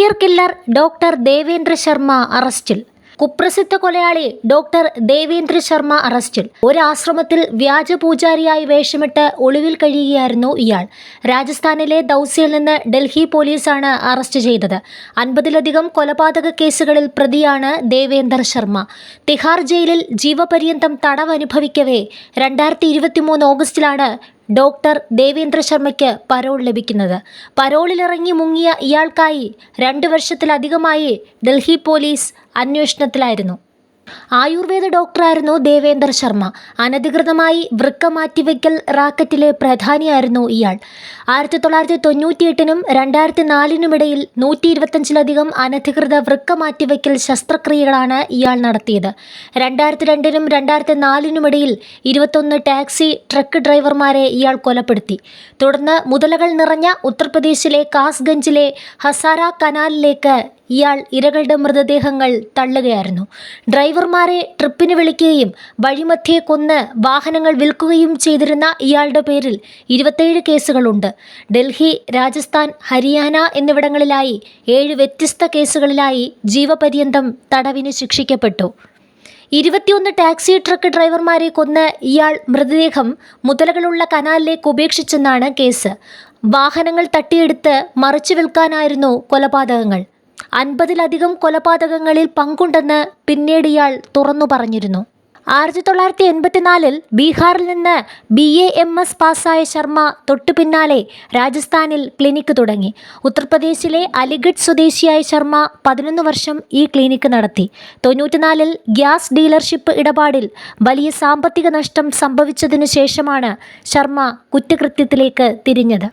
Serial killer doctor Devendra Sharma അറസ്റ്റിൽ. കുപ്രസിദ്ധ കൊലയാളി ഡോക്ടർ ദേവേന്ദ്ര ശർമ്മ അറസ്റ്റിൽ. ഒരു ആശ്രമത്തിൽ വ്യാജ പൂജാരിയായി വേഷമിട്ട് ഒളിവിൽ കഴിയുകയായിരുന്നു ഇയാൾ. രാജസ്ഥാനിലെ ദൗസയിൽ നിന്ന് ഡൽഹി പോലീസാണ് അറസ്റ്റ് ചെയ്തത്. 50-ലധികം കൊലപാതക കേസുകളിൽ പ്രതിയാണ് ദേവേന്ദർ ശർമ്മ. തിഹാർ ജയിലിൽ ജീവപര്യന്തം തടവ് അനുഭവിക്കവേ 2023 ഓഗസ്റ്റിലാണ് ഡോക്ടർ ദേവേന്ദ്ര ശർമ്മയ്ക്ക് പരോൾ ലഭിക്കുന്നത്. പരോളിലിറങ്ങി മുങ്ങിയ ഇയാൾക്കായി 2 വർഷത്തിലധികമായി ഡൽഹി പോലീസ് അന്വേഷണത്തിലായിരുന്നു. ആയുർവേദ ഡോക്ടറായിരുന്നു ദേവേന്ദർ ശർമ്മ. അനധികൃതമായി വൃക്ക മാറ്റിവെക്കൽ റാക്കറ്റിലെ പ്രധാനിയായിരുന്നു ഇയാൾ. 1998-നും 2004-നും ഇടയിൽ 125-ലധികം അനധികൃത വൃക്ക മാറ്റിവെക്കൽ ശസ്ത്രക്രിയകളാണ് ഇയാൾ നടത്തിയത്. 2002-നും 2004-നും ഇടയിൽ 21 ടാക്സി ട്രക്ക് ഡ്രൈവർമാരെ ഇയാൾ കൊലപ്പെടുത്തി. തുടർന്ന് മുതലകൾ നിറഞ്ഞ ഉത്തർപ്രദേശിലെ കാസ്ഗഞ്ചിലെ ഹസാര കനാലിലേക്ക് ഇയാൾ ഇരകളുടെ മൃതദേഹങ്ങൾ തള്ളുകയായിരുന്നു. ഡ്രൈവർമാരെ ട്രിപ്പിന് വിളിക്കുകയും വഴിമധ്യേ കൊന്ന് വാഹനങ്ങൾ വിൽക്കുകയും ചെയ്തിരുന്ന ഇയാളുടെ പേരിൽ 27 കേസുകളുണ്ട്. ഡൽഹി, രാജസ്ഥാൻ, ഹരിയാന എന്നിവിടങ്ങളിലായി 7 വ്യത്യസ്ത കേസുകളിലായി ജീവപര്യന്തം തടവിന് ശിക്ഷിക്കപ്പെട്ടു. 21 ടാക്സി ട്രക്ക് ഡ്രൈവർമാരെ കൊന്ന് ഇയാൾ മൃതദേഹം മുതലകളുള്ള കനാലിലേക്ക് ഉപേക്ഷിച്ചെന്നാണ് കേസ്. വാഹനങ്ങൾ തട്ടിയെടുത്ത് മറിച്ചു വിൽക്കാനായിരുന്നു കൊലപാതകങ്ങൾ. 50-ലധികം കൊലപാതകങ്ങളിൽ പങ്കുണ്ടെന്ന് പിന്നീട് ഇയാൾ തുറന്നു പറഞ്ഞിരുന്നു. 1984-ൽ ബീഹാറിൽ നിന്ന് BAMS പാസ്സായ ശർമ്മ തൊട്ടു പിന്നാലെ രാജസ്ഥാനിൽ ക്ലിനിക്ക് തുടങ്ങി. ഉത്തർപ്രദേശിലെ അലിഗഡ് സ്വദേശിയായ ശർമ്മ 11 വർഷം ഈ ക്ലിനിക്ക് നടത്തി. 94-ൽ ഗ്യാസ് ഡീലർഷിപ്പ് ഇടപാടിൽ വലിയ സാമ്പത്തിക നഷ്ടം സംഭവിച്ചതിനു ശേഷമാണ് ശർമ്മ കുറ്റകൃത്യത്തിലേക്ക് തിരിഞ്ഞത്.